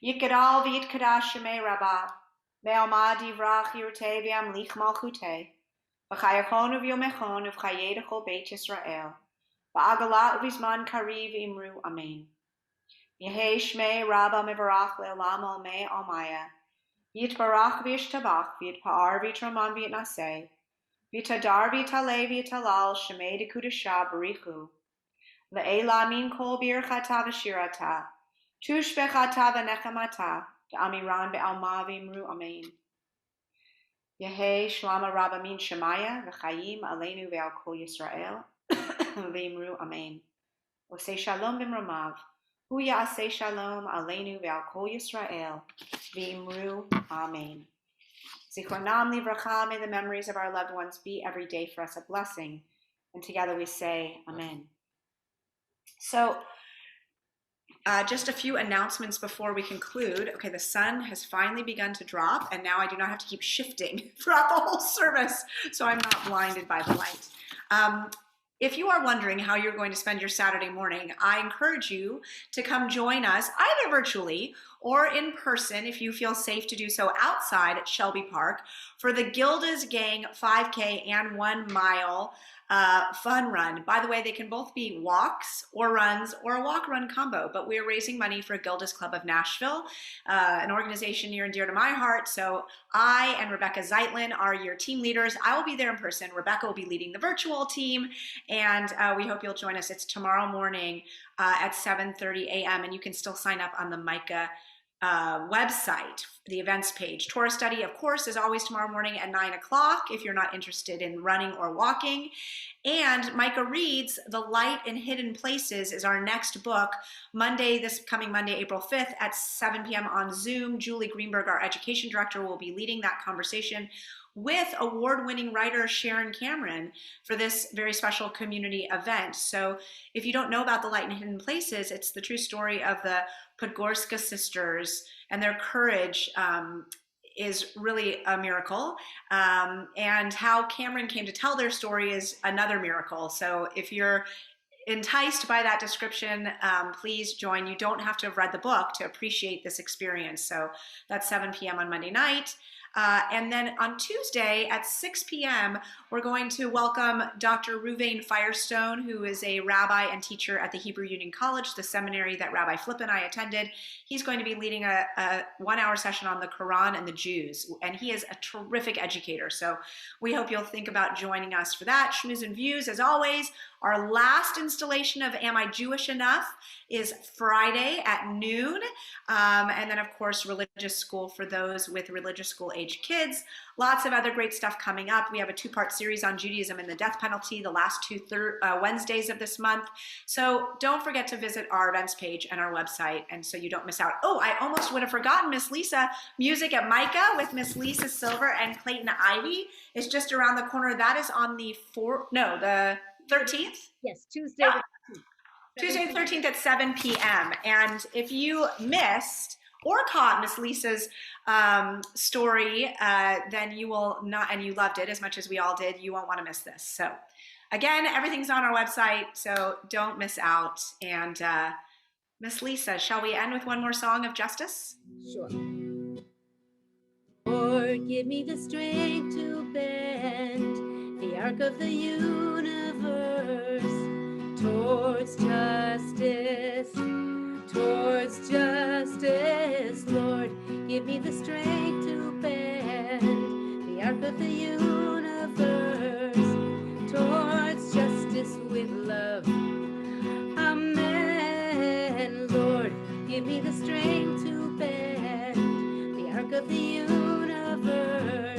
Yikadal v'yitkadash shemei Rabbah, ve'alma divrach yirtei v'yamlich malchutei, v'chayachon v'yomechon v'chayei d'chol Beit Yisrael, v'agala v'zman kariv imru amen. Yehei shmei Rabbah mevarach le'olam almei almaya, yitbarach v'yishtabach v'yitpa'ar v'yitraman v'yitnaseh, v'yitadar v'yitalei v'yitalal shemei d'kudashah barichu, le'ela min kol birchata v'shirata, tush bechata v'nechamata, d'amiran be'alma v'imru amen. Yehei shlama Rabbah min shemaya v'chayim aleinu ve'al kol Yisrael v'imru amen. Osei shalom b'mramav, hu ya'aseh shalom aleinu ve'al kol Yisrael v'imru amen. Zichronam livracha, may the memories of our loved ones be every day for us a blessing. And together we say amen. So Just a few announcements before we conclude. Okay, the sun has finally begun to drop, and now I do not have to keep shifting throughout the whole service, so I'm not blinded by the light. If you are wondering how you're going to spend your Saturday morning, I encourage you to come join us either virtually or in person if you feel safe to do so outside at Shelby Park for the Gilda's Gang 5K and 1 mile fun run. By the way, they can both be walks or runs or a walk-run combo, but we're raising money for Gilda's Club of Nashville, an organization near and dear to my heart. So I and Rebecca Zeitlin are your team leaders. I will be there in person. Rebecca will be leading the virtual team, and we hope you'll join us. It's tomorrow morning at 7:30 a.m., and you can still sign up on the Micah website, the events page. Torah study, of course, is always tomorrow morning at 9 o'clock if you're not interested in running or walking. And Micah Reads The Light in Hidden Places is our next book, this coming Monday, April 5th at 7 p.m. on Zoom. Julie Greenberg, our education director, will be leading that conversation with award-winning writer Sharon Cameron for this very special community event. So if you don't know about The Light in Hidden Places, it's the true story of the Podgorska sisters, and their courage is really a miracle. And how Cameron came to tell their story is another miracle. So if you're enticed by that description, please join. You don't have to have read the book to appreciate this experience. So that's 7 p.m. on Monday night. And then on Tuesday at 6 p.m., we're going to welcome Dr. Ruvain Firestone, who is a rabbi and teacher at the Hebrew Union College, the seminary that Rabbi Flip and I attended. He's going to be leading a 1-hour session on the Quran and the Jews, and he is a terrific educator. So we hope you'll think about joining us for that. Shmooze and Views, as always. Our last installation of Am I Jewish Enough is Friday at noon. And then, of course, religious school for those with religious school age kids. Lots of other great stuff coming up. We have a 2-part series on Judaism and the death penalty the last 2 Wednesdays of this month. So don't forget to visit our events page and our website, and so you don't miss out. Oh, I almost would have forgotten Miss Lisa. Music at Micah with Miss Lisa Silver and Clayton Ivy is just around the corner. That is on the 13th? Yes, Tuesday. Yeah. The 13th. Tuesday the 13th at 7 p.m. And if you missed or caught Miss Lisa's story, then you will not, and you loved it as much as we all did, you won't want to miss this. So again, everything's on our website, so don't miss out. And Miss Lisa, shall we end with one more song of justice? Sure. Lord, give me the strength to bend the arc of the universe towards justice, Lord, give me the strength to bend the arc of the universe towards justice with love. Amen. Lord, give me the strength to bend the arc of the universe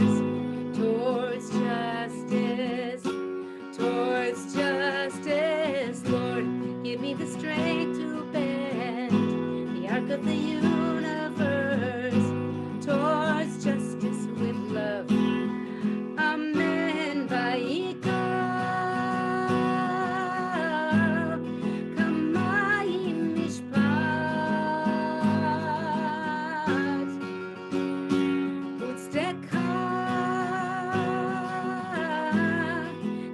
towards justice, Lord, give me the strength to bend the arc of the universe towards justice with love. Amen. Vayikra kamayim mishpat utzedaka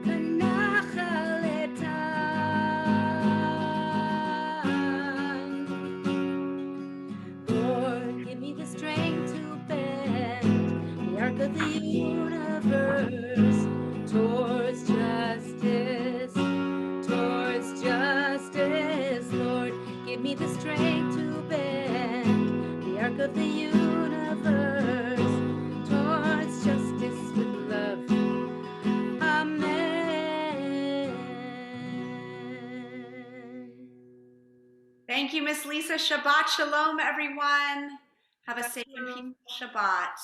kanachal etam. Lord, give me the strength to bend the arc of the universe towards justice, Lord, give me the strength to bend the arc of the universe towards justice with love. Amen. Thank you, Miss Lisa. Shabbat Shalom, everyone. Have a safe and peaceful Shabbat.